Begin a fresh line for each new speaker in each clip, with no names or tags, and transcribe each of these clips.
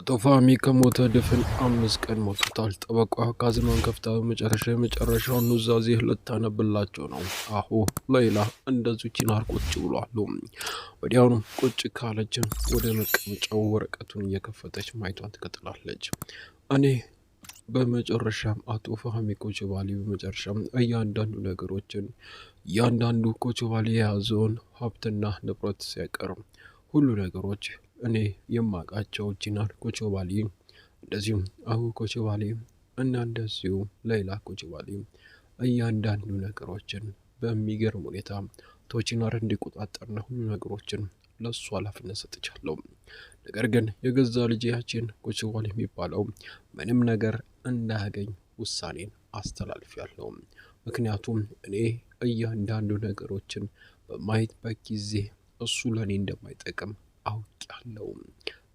ቶፋሚ ከሞተ ድፍን 5 ቀን ሞቶታል። ጠበቃ ካዝናውን ከፍታ የመጨረሻውን ኑዛዜ ልታነብላቸው ነው። አሁ ሌላ እንደዚሁ ቺናር ቁጭ ብሏሉ። ወዲያውኑ ቁጭ ካለች ወደ መቀመጫው ወረቀቱን እየከፈተች ማየቷን ትቀጥላለች። እኔ በመጨረሻም አቶ ፋሚ ኮችባሊ በመጨረሻም እያንዳንዱ ነገሮችን እያንዳንዱ ኮችባሊ የያዘውን ሀብትና ንብረት ሲያቀርብ ሁሉ ነገሮች እኔ የማውቃቸው ጂናር ኮቾባሊ እንደዚሁም አሁ ኮቾባሊ እና እንደዚሁ ሌላ ኮቾባሊ እያንዳንዱ ነገሮችን በሚገርም ሁኔታ ቶቺናር እንዲቆጣጠርና ሁሉ ነገሮችን ለሱ ኃላፊነት ሰጥቻለሁ። ነገር ግን የገዛ ልጅያችን ኮቾባሊ የሚባለው ምንም ነገር እንዳያገኝ ውሳኔን አስተላልፌያለሁ። ምክንያቱም እኔ እያንዳንዱ ነገሮችን በማየትበት ጊዜ እሱ ለኔ እንደማይጠቅም አውቃለሁ።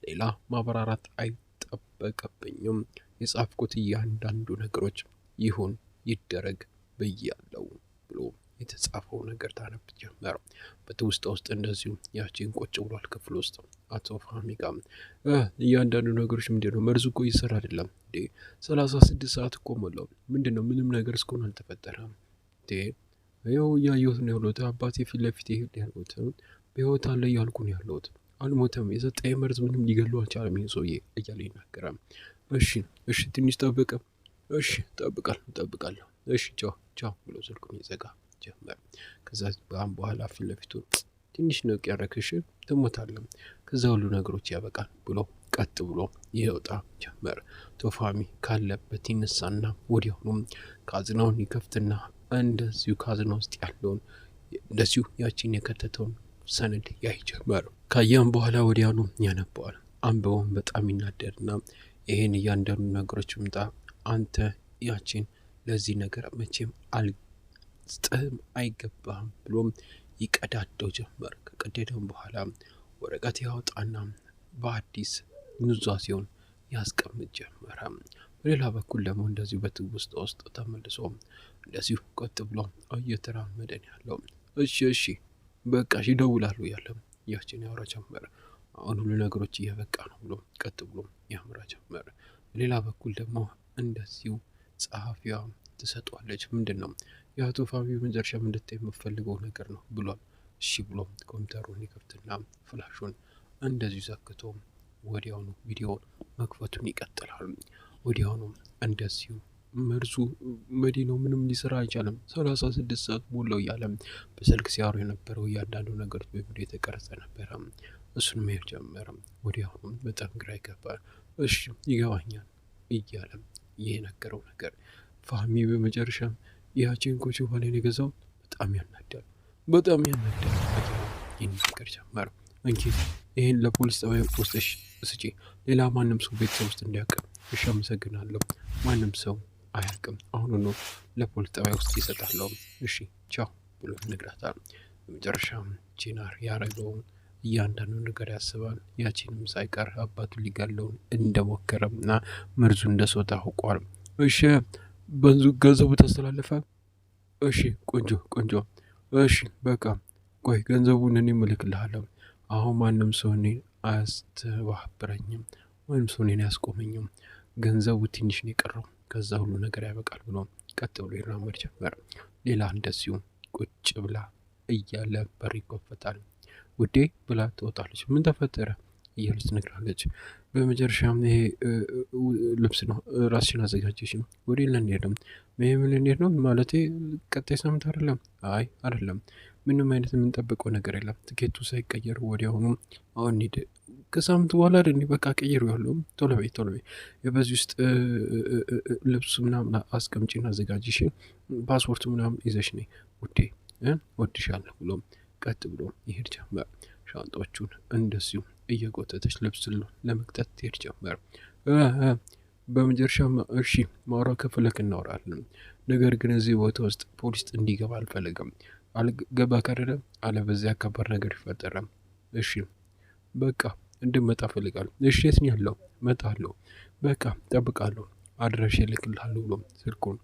ሌላ ማብራራት አይጠበቅብኝም። የጻፍኩት እያንዳንዱ ነገሮች ይሁን ይደረግ ብያለሁ ብሎ የተጻፈው ነገር ታነብ ጀመረ። በትውስታ ውስጥ እንደዚሁ ያቺን ቁጭ ብሏል ክፍል ውስጥ አቶ ፋሚ ጋር እያንዳንዱ ነገሮች ምንድነው መርዙ እኮ ይሰራ አይደለም እንዴ 36 ሰዓት እኮ ሞላው ምንድነው ምንም ነገር እስካሁን አልተፈጠረም እንዴ ይኸው እያየሁት ነው ያለሁት አባቴ ፊት ለፊት ያለሁት በህይወት አለ እያልኩ ነው ያለሁት አልሞተም የሰጠኝ መርዝ ምንም ሊገለው አልቻለም ይሄን ሰውዬ እያለ ይናገራል። እሺ ትንሽ ጠብቅ እሺ እጠብቃለሁ እሺ ቻው ብሎ ስልኩን ይዘጋ ጀመረ። ከዛ በኋላ ፊት ለፊቱ ትንሽ ነው ያረክሽ ትሞታለህ ከዛ ሁሉ ነገሮች ያበቃል ብሎ ቀጥ ብሎ ይወጣ ጀመረ። ቶፋሚ ካለበት ይነሳና ወዲያውኑ ካዝናውን ይከፍትና እንደዚሁ ካዝና ውስጥ ያለውን እንደዚሁ ያቺን የከተተውን ሰነድ ያይ ጀመረ። ካየም በኋላ ወዲያውኑ ያነባዋል። አንበውን በጣም ይናደድና ይሄን እያንዳንዱ ነገሮች ምጣ አንተ ያቺን ለዚህ ነገር መቼም አልስጥህም አይገባህም ብሎም ይቀዳደው ጀመር። ከቀደደም በኋላ ወረቀት ያወጣና በአዲስ ኑዛዜውን ያስቀምጥ ጀመረ። በሌላ በኩል ደግሞ እንደዚሁ በትውስታ ውስጥ ተመልሶ እንደዚሁ ቀጥ ብሎ እየተራመደን ያለው እሺ በቃ ይደውላሉ ያለው ያችን ያወራ ጀመረ። አሁን ሁሉ ነገሮች እየበቃ ነው ብሎ ቀጥ ብሎ ያምራ ጀመረ። በሌላ በኩል ደግሞ እንደዚሁ ጸሐፊዋ ትሰጧለች። ምንድነው የአቶ ፋሚ መጨረሻ እንድታይ የምፈልገው ነገር ነው ብሏል። እሺ ብሎ ኮምፒውተሩን ይከፍትና ፍላሹን እንደዚሁ ዘግቶ ወዲያውኑ ቪዲዮውን መክፈቱን ይቀጥላል። ወዲያውኑ እንደዚሁ መርዙ መዲናው ምንም ሊሰራ አይቻልም 36 ሰዓት ሞላው እያለ በስልክ ሲያወሩ የነበረው እያንዳንዱ ነገር በቪዲዮ የተቀረጸ ነበረ። እሱን ማየት ጀመረ። ወዲያውኑ በጣም ግራ ይገባል። እሺ ይገባኛል እያለ የነገረው ነገር ፋሚ በመጨረሻም ያቺን ኮቾባሊ የገዛው በጣም ያናዳል ይናገር ጀመረ። እንኪ ይሄን ለፖሊስ ጣቢያ ወስደሽ ስጪ፣ ሌላ ማንም ሰው ቤተሰብ ውስጥ እንዲያውቅ እሺ አመሰግናለሁ። ማንም ሰው አያውቅም። አሁን ነው ለፖሊስ ጣቢያ ውስጥ ይሰጣለሁ። እሺ ቻው ብሎ ይነግራታል። በመጨረሻም ቺናር ያረገውን እያንዳንዱ ነገር ያስባል። ያቺንም ሳይቀር አባቱን ሊገለውን እንደሞከረና መርዙ እንደሰው ታውቋል። እሺ ገንዘቡ ተስተላለፈ። እሺ ቆንጆ እሺ በቃ ቆይ ገንዘቡን እኔ እልክልሃለሁ። አሁን ማንም ሰው እኔን አያስተባብረኝም፣ ማንም ሰው እኔን አያስቆመኝም። ገንዘቡ ትንሽ ነው የቀረው፣ ከዛ ሁሉ ነገር ያበቃል ብሎ ቀጥ ብሎ ይራመድ ጀመረ። ሌላ እንደዚሁ ቁጭ ብላ እያለ በር ይከፈታል። ውዴ ብላ ትወጣለች። ምን ተፈጠረ እያለች ትነግራለች። በመጨረሻም ይሄ ልብስ ነው ራስሽን አዘጋጀሽ ነው ወደ ልንሄድም ምን ልንሄድ ነው ማለቴ ቀጣይ ሳምንት አይደለም? አይ አይደለም ምንም አይነት የምንጠብቀው ነገር የለም። ትኬቱ ሳይቀየር ወዲያውኑ አሁን ሄደ ከሳምንት በኋላ አይደል በቃ ቀይሩ ያለው ቶሎ በይ በዚህ ውስጥ ልብስ ምናምን አስቀምጪና አዘጋጅሽ ፓስፖርት ምናምን ይዘሽ ነይ ውዴ ወድሻለሁ ብሎ ቀጥ ብሎ ይሄድ ጀመር። ሻንጣዎቹን እንደዚሁ እየጎተተች ልብስ ለመክተት ትሄድ ጀመር። በመጨረሻም እሺ ማውራት ከፈለክ እናወራለን፣ ነገር ግን እዚህ ቦታ ውስጥ ፖሊስ እንዲገባ አልፈልግም። አልገባ ካደረ አለበዚያ ከባድ ነገር ይፈጠራል። እሺ በቃ እንድመጣ ፈልጋለሁ። እሺ የት ነው ያለው? እመጣለሁ በቃ እጠብቃለሁ፣ አድራሻ እልክልሃለሁ ብሎ ስልኩን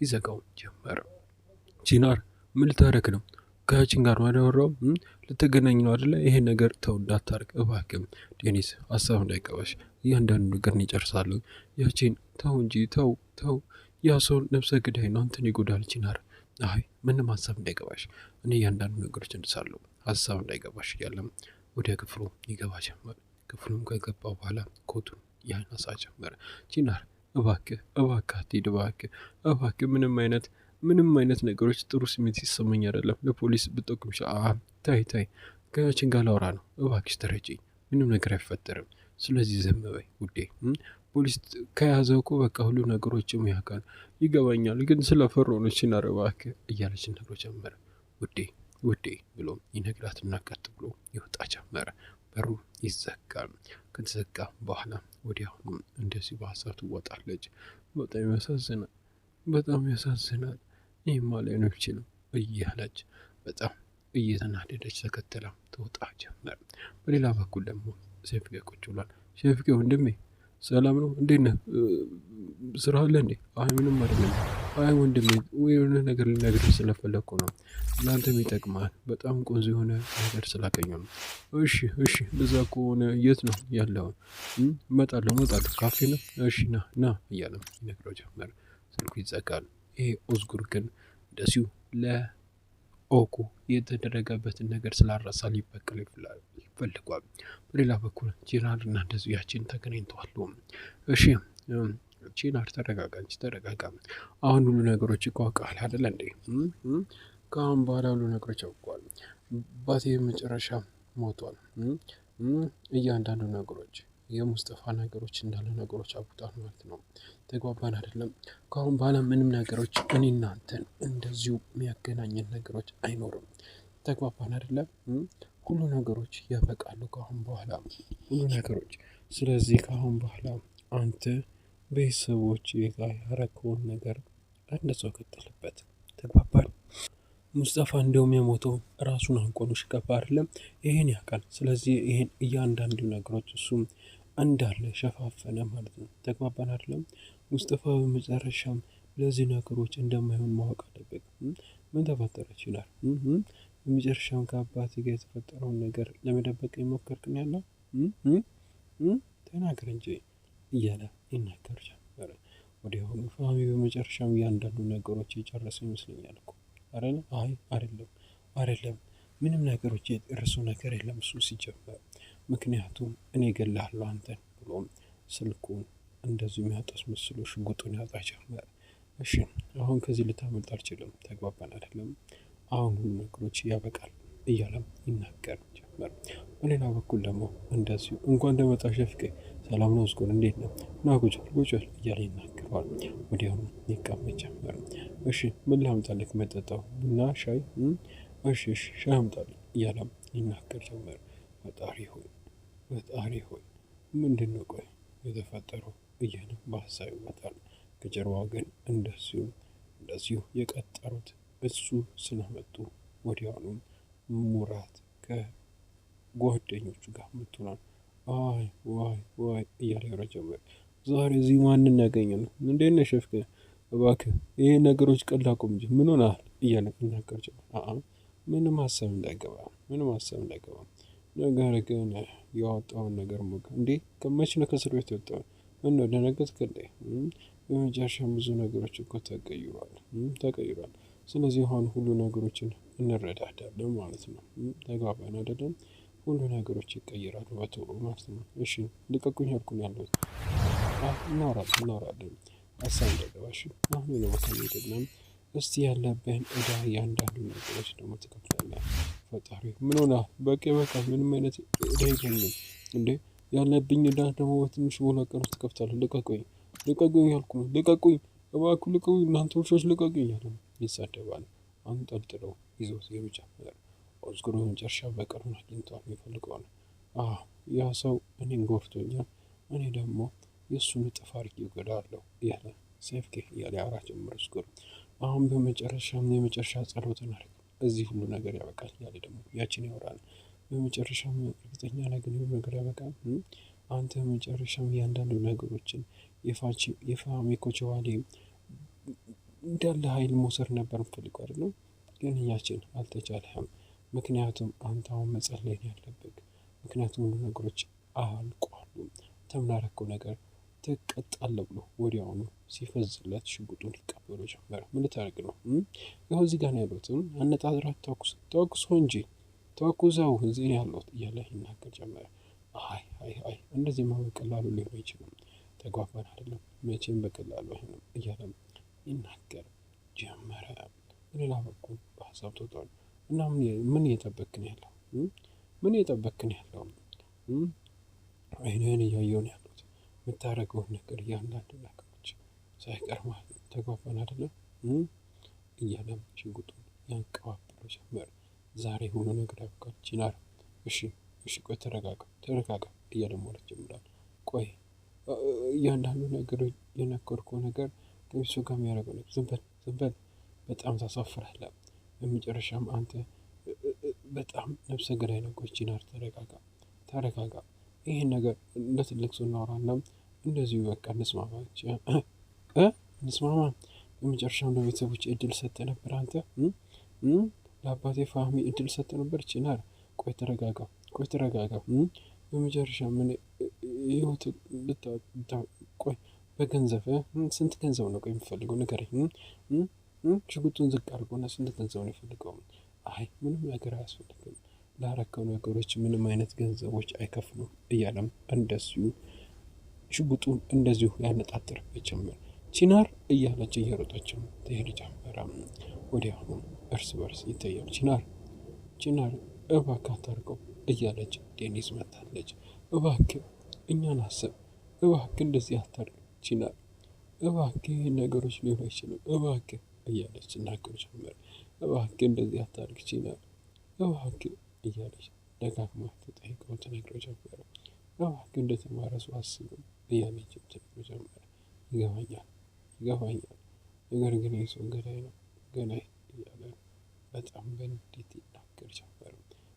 ይዘጋው ጀመረ። ቺናር ምን ልታረግ ነው? ከያችን ጋር ማደወራው ልትገናኝ ነው አይደለ? ይሄ ነገር ተው እንዳታርቅ እባክህ ዴኒስ፣ ሀሳብ እንዳይገባሽ። እያንዳንዱ ነገር ይጨርሳሉ። ያችን ተው እንጂ ተው ተው። ያ ሰው ነፍሰ ግዳይ ነው፣ አንተን ይጎዳል ቺናር። አይ ምንም ሀሳብ እንዳይገባሽ፣ እኔ እያንዳንዱ ነገሮች እንድሳለሁ፣ ሀሳብ እንዳይገባሽ እያለም ወደ ክፍሉ ይገባ ጀመር። ክፍሉም ከገባ በኋላ ኮቱን ያነሳ ጀመረ። ቺናር እባክህ እባክህ አትሂድ፣ እባክህ እባክህ፣ ምንም አይነት ነገሮች ጥሩ ስሜት ሲሰማኝ አይደለም። ለፖሊስ ብጠቁም ታይ ታይ፣ ከያችን ጋር ላውራ ነው፣ እባክሽ ተረጂኝ፣ ምንም ነገር አይፈጠርም። ስለዚህ ዝም በይ ውዴ። ፖሊስ ከያዘው እኮ በቃ ሁሉ ነገሮችም ያውቃል፣ ይገባኛል፣ ግን ስለፈሮ ነው ቺናር እባክህ እያለች ነግሮ ጀመረ። ውዴ ውዴ ብሎ ይነግራትና ቀጥ ብሎ ይወጣ ጀመረ። በሩ ይዘጋል። ከተዘጋ በኋላ ወዲያውኑ እንደዚህ በሀሳብ ትወጣለች። በጣም ያሳዝናል፣ በጣም ያሳዝናል፣ ይህማ ላይሆን አይችልም እያለች በጣም እየተናደደች ተከትላ ትወጣ ጀመር። በሌላ በኩል ደግሞ ሴፍቄ ቁጭ ብሏል። ሴፍቄ ወንድሜ ሰላም ነው? እንዴት ነህ? ስራ አለ እንዴ? አይ ምንም አይደለም። አይ ወንድሜ የሆነ ነገር ልነግርህ ስለፈለግኩ ነው። ለአንተም ይጠቅማል። በጣም ቆንጆ የሆነ ነገር ስላገኘሁ ነው። እሺ እሺ፣ እንደዛ ከሆነ የት ነው ያለው? እመጣለሁ ካፌ ነው። እሺ ና ና እያለም ይነግረው ጀመር። ስልኩ ይዘጋል። ይሄ ኦዝጉር ግን እንደዚሁ ለኦኩ የተደረገበትን ነገር ስላረሳ ሊበቀል ይፈልጓል። በሌላ በኩል ጄናር እና እንደዚሁ ያችን ተገናኝተዋል። እሺ ጄናር ተረጋጋ። አሁን ሁሉ ነገሮች ይቋቃል አይደለ እንዴ? ከአሁን በኋላ ሁሉ ነገሮች ያውቀዋል። አባቴ መጨረሻ ሞቷል። እያንዳንዱ ነገሮች የሙስጠፋ ነገሮች እንዳለ ነገሮች አቡጣል ማለት ነው። ተግባባን አይደለም? ከአሁን በኋላ ምንም ነገሮች እኔ እናንተን እንደዚሁ የሚያገናኘን ነገሮች አይኖርም። ተግባባን አይደለም? ሁሉ ነገሮች ያበቃሉ ከአሁን በኋላ ሁሉ ነገሮች። ስለዚህ ከአሁን በኋላ አንተ ቤተሰቦች ጋር ያረከውን ነገር እንደዛው ቀጥልበት። ተግባባን? ሙስጠፋ እንደውም የሞተው ራሱን አንቆኖሽ ገባ አይደለም? ይሄን ያውቃል። ስለዚህ ይሄን እያንዳንዱ ነገሮች እሱም እንዳለ ሸፋፈነ ማለት ነው። ተግባባን አይደለም? ሙስጠፋ በመጨረሻም ለዚህ ነገሮች እንደማይሆን ማወቅ አለበት። ምን ተፈጠረ ይችላል? በመጨረሻም ከአባት ጋር የተፈጠረውን ነገር ለመደበቅ የሞከርክን ያለው ተናገር እንጂ እያለ ይናገር ጀመረ። ወዲያውኑ ፋሚ በመጨረሻም እያንዳንዱ ነገሮች የጨረሰ ይመስለኛል እኮ አረነ። አይ አይደለም ምንም ነገሮች የጨረሱ ነገር የለም እሱ ሲጀመር። ምክንያቱም እኔ እገልሃለሁ አንተን ብሎም ስልኩን እንደዚሁ የሚያጠስ መስሎ ሽጉጡን ያጣ ጀመረ። እሺ አሁን ከዚህ ልታመልጥ አልችልም። ተግባባን አይደለም? አሁን ሁሉ ነገሮች ያበቃል እያለም ይናገር ጀመር። በሌላ በኩል ደግሞ እንደዚሁ እንኳን እንደመጣ ሸፍቄ ሰላም ነው እስኩን እንዴት ነው? ና ቁጭ እያለ ይናገረዋል። ወዲያውኑ ይቀመጥ ጀመር። እሺ ምን ላምጣልህ? መጠጣው ቡና ሻይ? እሺ ሻይ አምጣልኝ እያለም ይናገር ጀመር። ፈጣሪ ሆይ ምንድን ነው ቆይ የተፈጠረው እያለ በሀሳብ ይመጣል። ከጀርባው ግን እንደዚሁ የቀጠሩት እሱ ስለመጡ ወዲያውኑ ሙራት ከጓደኞቹ ጋር ምትሆናል። ዋይ እያለ ይወራ ጀመር። ዛሬ እዚህ ማንን ያገኘ ነው? እንዴት ነህ ሸፍቄ? እባክህ ይሄ ነገሮች ቀልድ አቁም እንጂ ምን ሆነሃል? እያለ ይናገር ጀመር። ምንም ሀሳብ እንዳይገባ ነገር ግን ያወጣውን ነገር ሞጋ እንዴ ከመች ነው ከእስር ቤት የወጣው? ምነው ደነገጥክ እንዴ? በመጨረሻም ብዙ ነገሮች እኮ ተቀይሯል። ስለዚህ አሁን ሁሉ ነገሮችን እንረዳዳለን ማለት ነው። ተግባባን አይደለም? ሁሉ ነገሮች ይቀይራሉ በቶሎ ማለት ነው። እሺ ልቀቁኝ አልኩኝ ያለሁት። እናወራለን ሀሳብ እንዳይገባሽ። አሁን ለቦታ ሄደናም እስቲ ያለብህን እዳ እያንዳንዱ ነገሮች ደግሞ ትከፍላለህ። ፈጣሪ ምን ሆና በቃ ምንም አይነት እዳ የለኝም እንዴ ያለብኝ እዳ ደግሞ በትንሽ በሁለት ቀን ውስጥ ትከፍላለህ። ልቀቁኝ ያልኩ ነው። እባክህ ልቀቁኝ፣ እናንተ ውሾች ልቀቁኝ እያለ ይሳደባል። አንጠልጥለው ይዞት የመጀመር ኦዝጉር በመጨረሻ በቀሉን አግኝተዋል። የሚፈልገው ነው። ያ ሰው እኔን ጎርቶኛል፣ እኔ ደግሞ የእሱን እጥፍ አድርጌ እጎዳለሁ እያለ ሴፍኬ እያለ ያወራ ጀመረ። ኦዝጉር አሁን በመጨረሻም የመጨረሻ ጸሎትን አድርግ፣ እዚህ ሁሉ ነገር ያበቃል እያለ ደግሞ ያችን ያወራል። በመጨረሻም እርግጠኛ ነገር ነገር ያበቃል። አንተ በመጨረሻም እያንዳንዱ ነገሮችን የፋሚኮች ዋሌ እንዳለ ኃይል መውሰድ ነበር የምፈልገው አይደለም? ግን ያችን አልተቻለህም። ምክንያቱም አንተ አሁን መጸለይ ነው ያለብህ። ምክንያቱም ሁሉ ነገሮች አልቋሉ። ተምናረከው ነገር ትቀጣለህ ብሎ ወዲያውኑ ሲፈዝለት ሽጉጡን ሊቀበሉ ጀመረ። ምን ልታደርግ ነው? ይኸው እዚህ ጋር ነው ያሉት። አነጣጥራት ተኩሰው እንጂ ተኩሰው እዚህ ነው ያሉት እያለ ይናገር ጀመረ። አይ እንደዚህማ በቀላሉ ሊሆን አይችልም። ተጓባን አይደለም መቼም በቀላሉ አይሆንም እያለም ይናገር ጀመረ። በሌላ በኩል በሀሳብ ተወጧል። እና ምን እየጠበቅን ያለው? ምን እየጠበቅን ያለው? አይንህን እያየሁ ነው ያሉት። የምታደርገውን ነገር እያንዳንዱ ነገሮች ሳይቀር ማለት ነው። ተጓባን አይደለም እያለም ሽጉጡን ያንቀባብሎ ጀመር። ዛሬ ሁሉ ነገር ያብቃል ቺናር። እሺ ቆይ ተረጋጋ እያለ ማለት ጀምራል። ቆይ እያንዳንዱ ነገር የነገርኩህ ነገር ከእሱ ጋር የሚያደርገው ነገር ዝም በል በጣም ታሳፍራለህ። በመጨረሻም አንተ በጣም ነፍሰ ገዳይ ነው። ቆይ ቺናር ተረጋጋ። ይሄን ነገር እንደ ትልቅ ሰው እናወራለን። እንደዚሁ በቃ እንስማማ። በመጨረሻም ለቤተሰቦች እድል ሰጥተህ ነበር አንተ። ለአባቴ ፋሚ እድል ሰጥተህ ነበር ቺናር። ቆይ ተረጋጋ። በመጨረሻ ምን ህይወት ቆይ በገንዘብ ስንት ገንዘብ ነው ቆይ የሚፈልገው ንገረኝ። ሽጉጡን ዝቅ አድርጎና ስንት ገንዘብ ነው የፈልገው? አይ ምንም ነገር አያስፈልግም። ላረከው ነገሮች ምንም አይነት ገንዘቦች አይከፍሉም እያለም እንደዚሁ ሽጉጡን እንደዚሁ ያነጣጥርበት ጀመር። ቺናር እያለች እየሮጠችም ትሄድ ጀመረ። ወዲያውኑ እርስ በርስ ይታያል። ቺናር እባክህ አታርገው እያለች ዴኒስ መታለች። እባክህ እኛን አስብ፣ እባክህ እንደዚህ አታርግ ቺናር፣ እባክህ ነገሮች ሊሆኑ አይችልም እባክህ እያለች ትናገር ጀመር። እባክህ እንደዚህ አታርግ ቺናር፣ እባክህ እያለች ደጋግማ ተጠይቀው ትነግረው ጀመረ። እባክህ እንደተማረ ሰው አስብ እያለች ትነግረው ጀመረ። ይገባኛል ነገር ግን የሰው ገዳይ ነው ገዳይ እያለ በጣም በንዴት ይናገር ጀመር።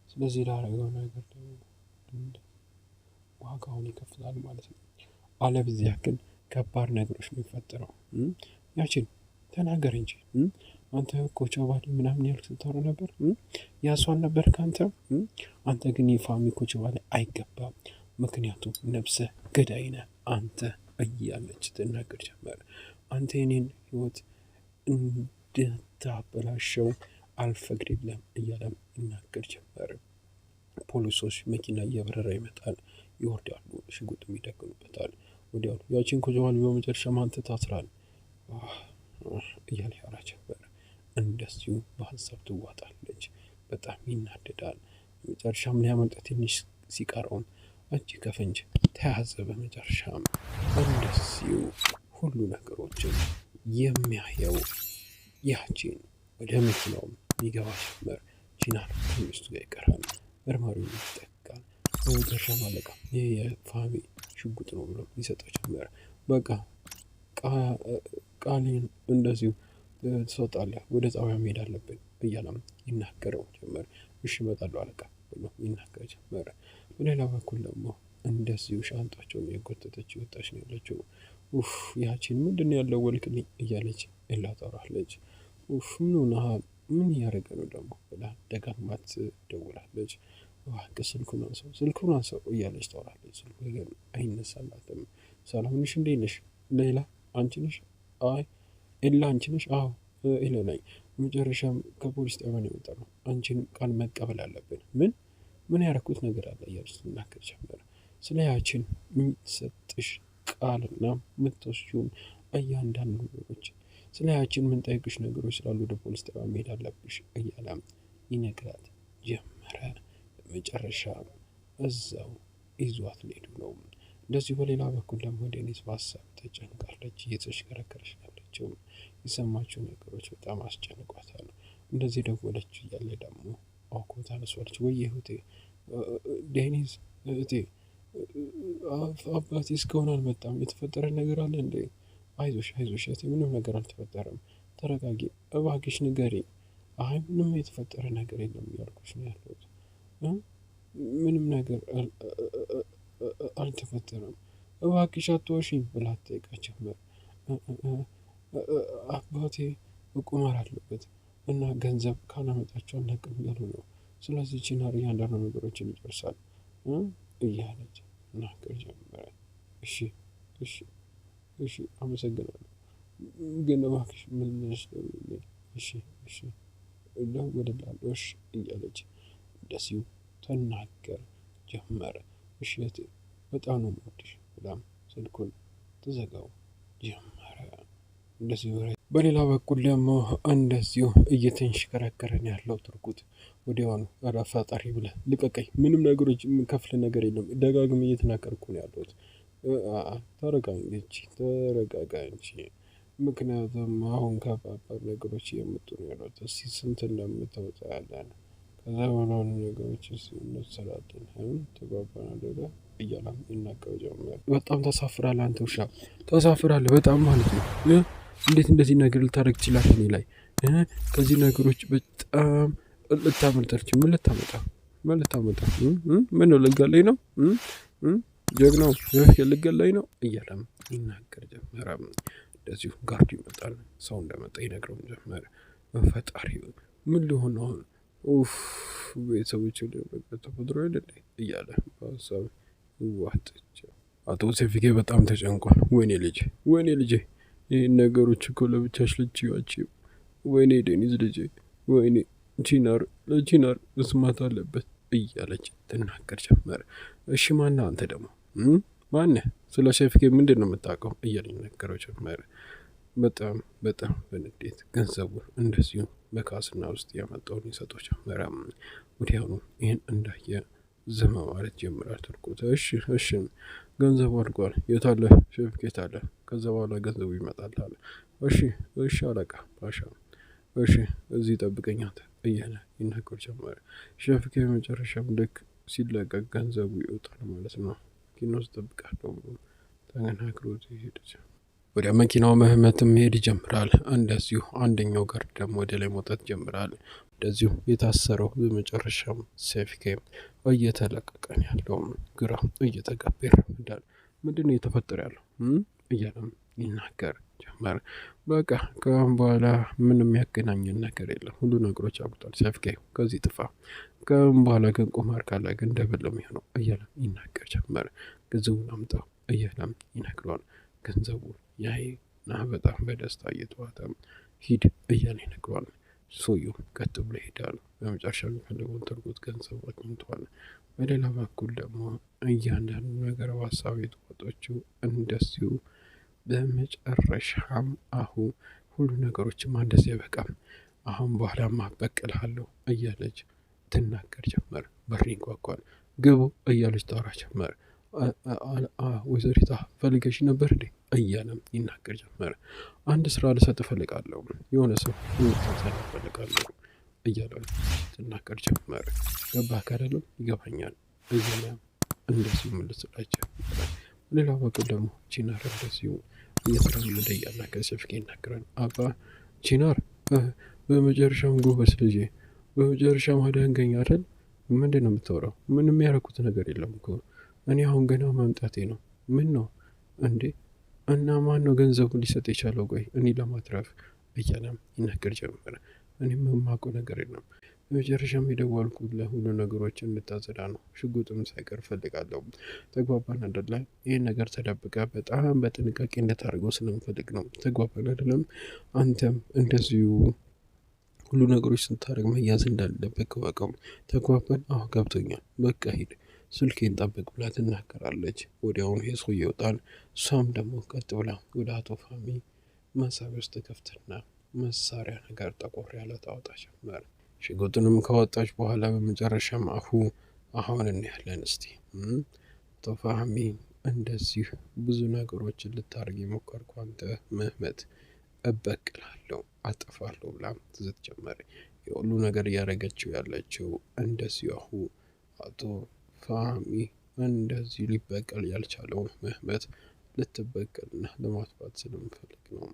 ስለዚህ ላደረገው ነገር ደግሞ ዋጋውን ይከፍላል ማለት ነው። አለበለዚያ ግን ከባድ ነገሮች ነው የሚፈጠረው። ያችን ተናገር እንጂ አንተ ኮቾባሊ ምናምን ያልክ ስታወራ ነበር። ያሷን ነበር ካንተ አንተ ግን የፋሚ ኮቾባሊ አይገባም። ምክንያቱም ነፍሰ ገዳይ ነህ አንተ እያለች ትናገር ጀመር። አንተ የኔን ህይወት እንድታበላሸው አልፈቅድልህም እያለም ይናገር ጀመር። ፖሊሶች መኪና እየበረረ ይመጣል። ይወርዳሉ፣ ሽጉጥም ይደቅኑበታል። ወዲያው ያቺን ኮጆዋን በመጨረሻ አንተ ታስራል እያለ ያወራ ጀመር። እንደዚሁ በሀሳብ ትዋጣለች። በጣም ይናደዳል። በመጨረሻም ሊያመልጥ ትንሽ ሲቀረውም እጅ ከፍንጅ ተያዘ። በመጨረሻም እንደዚሁ ሁሉ ነገሮችን የሚያየው ያቺን ወደ መኪናውም ይገባ ጀመር። ቺናር ከሚስቱ ጋር ይቀራል። መርማሪው ይጠቃል። በመጨረሻ ማለቃ ይህ የፋሚ ሽጉጥ ነው ብሎ ሊሰጠው ጀመር። በቃ ቃሌን እንደዚሁ ትሰጣለህ፣ ወደ ጣቢያ መሄድ አለብን እያለም ይናገረው ጀመር። እሺ እመጣለሁ አለቃ ብሎ ይናገር ጀመረ። በሌላ በኩል ደግሞ እንደዚሁ ሻንጣቸውን የጎተተች ወጣች ነው ያለችው። ያቺን ምንድን ያለው ወልክልኝ እያለች ኤላ ታወራለች። ምን እያደረገ ነው ደግሞ ብላ ደጋግማት ደውላለች። እባክህ ስልኩን አንሳው እያለች ታወራለች። ስልኩ ግን አይነሳላትም። ሰላም ነሽ? እንዴት ነሽ? ሌላ አንቺ ነሽ? አይ ኤላ አንቺ ነሽ? አዎ ኤላ ነኝ። መጨረሻም ከፖሊስ ጣቢያ ነው የወጣነው። አንቺንም ቃል መቀበል አለብን። ምን ያደረኩት ነገር አለ እያለች ትናገር ጀመረ። ስለ ያችን የምትሰጥሽ ቃልና የምትወስጂውን እያንዳንዱ ነገሮች ስለ ያችን የምንጠይቅሽ ነገሮች ስላሉ ወደ ፖሊስ ጣቢያ መሄድ አለብሽ እያለም ይነግራት ጀመረ። በመጨረሻ እዛው ይዟት ሊሄዱ ነው። እንደዚሁ በሌላ በኩል ደግሞ ዴኒስ በሀሳብ ተጨንቃለች። እየተሽከረከረች ያለችው የሰማችው ነገሮች በጣም አስጨንቋታል። እንደዚህ ደወለች እያለ ደግሞ አውቆ ታነሷለች። ወይ እህቴ ዴኒስ እህቴ አባቴ እስካሁን አልመጣም። የተፈጠረ ነገር አለ እንዴ? አይዞሽ እህቴ ምንም ነገር አልተፈጠረም። ተረጋጊ እባክሽ ንገሪኝ። አይ ምንም የተፈጠረ ነገር የለም እያልኩሽ ነው ያለሁት። ምንም ነገር አልተፈጠረም እባክሽ አትዋሺኝ ብላ ትጠይቃት ጀመር። አባቴ ቁማር አለበት እና ገንዘብ ካላመጣችሁ አናውቅም እያሉ ነው። ስለዚህ ቺናር እያንዳንዱ ነገሮችን ይጨርሳል እያለች ናገር ጀመረ። እሺ እሺ እሺ አመሰግናለሁ፣ ግን እባክሽ ምን ነሽ ደውይልኝ። እሺ እሺ እደውልልሃለሁ እሺ እያለች እንደዚሁ ተናገር ጀመረ። እሺ እህቴ በጣም ነው የምወድሽ ብላም ስልኩን ትዘጋው ጀመረ። እንደዚሁ በሌላ በኩል ደግሞ እንደዚሁ እየተንሽከረከረን ያለው ትርጉት ወዲያውኑ ኧረ ፈጣሪ ብለህ ልቀቀኝ፣ ምንም ነገሮች የምንከፍል ነገር የለም፣ ደጋግሜ እየተናገርኩ ነው ያለሁት። ተረጋጋ እንጂ ምክንያቱም አሁን ከባባድ ነገሮች እየመጡ ነው ያሉት። እስኪ ስንት እንደምታወጣ ያለን ከዛ በኋላ ነገሮች እንሰራለን ተግባባን አይደለ እያለም ይናገር ጀመር። በጣም ታሳፍራለህ አንተ ውሻ፣ ታሳፍራለህ በጣም ማለት ነው። እንዴት እንደዚህ ነገር ልታደርግ ትችላለህ እኔ ላይ? ከዚህ ነገሮች በጣም ልታመልጠች ምን ልታመጣ ምን ነው ልገለኝ ነው ጀግናው ልገለኝ ነው እያለም ይናገር ጀመረ። እንደዚሁ ጋርድ ይመጣል። ሰው እንደመጣ ይነግረው ጀመረ። ፈጣሪ ምን ሊሆን አሁን ቤተሰቦች ተፈጥሮ አይደለ እያለ በሀሳብ ዋጥች። አቶ ሴፊኬ በጣም ተጨንቋል። ወይኔ ልጄ ይህን ነገሮች እኮ ለብቻሽ ልችዋችው። ወይኔ ዴኒዝ ልጄ፣ ወይኔ ለቺናር መስማት አለበት እያለች ትናገር ጀመረ። እሺ ማነህ አንተ ደግሞ ማነህ? ስለ ሴፊኬ ምንድን ነው የምታውቀው እያለ ነገረው ጀመረ። በጣም በንዴት ገንዘቡን እንደዚሁ በካስና ውስጥ ያመጣውን ይሰጠው ጀመረ። ወዲያውኑ ይህን እንዳየ ዝም ማለት ጀምራል ትርኩት። እሺ ገንዘቡ አድጓል፣ የታለ ሼፍኬ የታለ? ከዛ በኋላ ገንዘቡ ይመጣል አለ። እሺ አለቃ ፓሻ፣ እሺ እዚህ ጠብቀኛት እያለ ይናገር ጀመረ። ሼፍኬ መጨረሻም ልክ ሲለቀቅ ገንዘቡ ይወጣል ማለት ነው። መኪና ውስጥ ጠብቃለሁ ብሎ ተናግሮት ይሄድ። ወደ መኪናው ምህመትም መሄድ ይጀምራል። እንደዚሁ አንደኛው ጋር ደግሞ ወደ ላይ መውጣት ይጀምራል። እንደዚሁ የታሰረው በመጨረሻም ሴፊኬ እየተለቀቀን ያለው ግራ እየተጋባ ይራመዳል። ምንድን ነው እየተፈጠረ ያለው እያለም ይናገር ጀመር። በቃ ከአሁን በኋላ ምንም የሚያገናኘን ነገር የለም፣ ሁሉ ነገሮች አብቅቷል። ሴፊኬ ከዚህ ጥፋ፣ ከአሁን በኋላ ግን ቁማር ካለ ግን ደብል የሚሆነው እያለም ይናገር ጀመር። ገንዘቡን አምጣው እያለም ይነግረዋል። ገንዘቡ ያይና በጣም በደስታ እየተዋጠም ሂድ እያለ ይነግረዋል። ሰውየው ቀጥ ብሎ ይሄዳል። በመጨረሻ የሚፈልገውን ትርጉት ገንዘብ አግኝቷል። በሌላ በኩል ደግሞ እያንዳንዱ ነገር በሀሳብ የተዋጠችው እንደዚሁ በመጨረሻም አሁን ሁሉ ነገሮችም እንደዚህ አይበቃም፣ አሁን በኋላማ በቀልሃለሁ እያለች ትናገር ጀመር። በር ይንኳኳል። ግቡ እያለች ታወራ ጀመር። ወይዘሪታ ፈልገሽ ነበር እንዴ እያለም ይናገር ጀመረ። አንድ ስራ ልሰጥ እፈልጋለሁ፣ የሆነ ሰው ልሰጥ እፈልጋለሁ እያለ ትናገር ጀመረ። ገባህ አይደለም? ይገባኛል እያለ እንደዚሁ መልስላቸው። ሌላ በኩል ደግሞ ቺናር እንደዚሁ እየተራመደ እያለ ከሴፊኬ ይናገራል። አባ ቺናር በመጨረሻም ጎበስ ልጄ፣ በመጨረሻም አዳንከኝ አይደል? ምንድን ነው የምታወራው? ምንም ያደረኩት ነገር የለም እኮ እኔ አሁን ገና ማምጣቴ ነው። ምን ነው እንዴ? እና ማን ነው ገንዘቡ ሊሰጥ የቻለው? ቆይ እኔ ለማትረፍ እያለም ይናገር ጀመረ። እኔም የማውቀው ነገር የለም። በመጨረሻም የደወልኩት ለሁሉ ነገሮችን እንድታጸዳ ነው። ሽጉጥም ሳይቀር ፈልጋለሁ። ተግባባን አይደለ? ይህን ነገር ተደብቀ በጣም በጥንቃቄ እንድታደርገው ስለምፈልግ ነው። ተግባባን አይደለም? አንተም እንደዚሁ ሁሉ ነገሮች ስታደርግ መያዝ እንዳለበት ወቀው። ተግባባን? አዎ ገብቶኛል። በቃ ሂድ፣ ስልኬን ጠብቅ ብላ ትናገራለች። ወዲያውኑ የሰው ይወጣል። እሷም ደግሞ ቀጥ ብላ ወደ አቶ ፋሚ መሳቢያ ውስጥ ከፍትና መሳሪያ ነገር ጠቆር ያለ ታወጣ ጀመር። ሽጉጡንም ካወጣች በኋላ በመጨረሻም አሁን እናያለን። እስቲ አቶ ፋሚ እንደዚህ ብዙ ነገሮችን ልታደርግ የሞከርኩ አንተ ምህመት እበቅላለሁ፣ አጠፋለሁ ብላ ትዝት ጀመረ። የሁሉ ነገር እያደረገችው ያለችው እንደዚሁ አቶ ፋሚ እንደዚህ ሊበቀል ያልቻለውን ምህመት ልትበቀልና ለማጥፋት ስለምፈልግ ነው።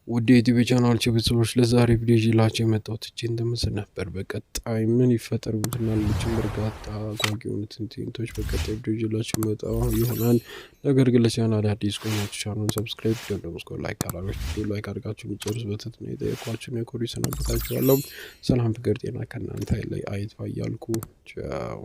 ውድ የዩቲዩብ ቻናል ቤተሰቦች ለዛሬ ቪዲዮ ይዤላችሁ የመጣሁት እቺን እንደምስል ነበር። በቀጣይ ምን ይፈጠር ብትና ሌሎችም በርካታ አጓጊ የሆኑትን ትዕይንቶች በቀጣይ ቪዲዮ ይዤላችሁ መጣሁ ይሆናል። ነገር ግን ለቻናል አዲስ ከሆናችሁ ቻናሉን ሰብስክራይብ ደግሞ ላይክ ካላደረጋችሁ ላይክ አድርጋችሁ የሚጨርስ በትህትና የጠየኳችሁን የኮሪ ሰናበታችኋለሁ። ሰላም ፍቅር ጤና ከእናንተ ላይ አይጥፋ እያልኩ ቻው።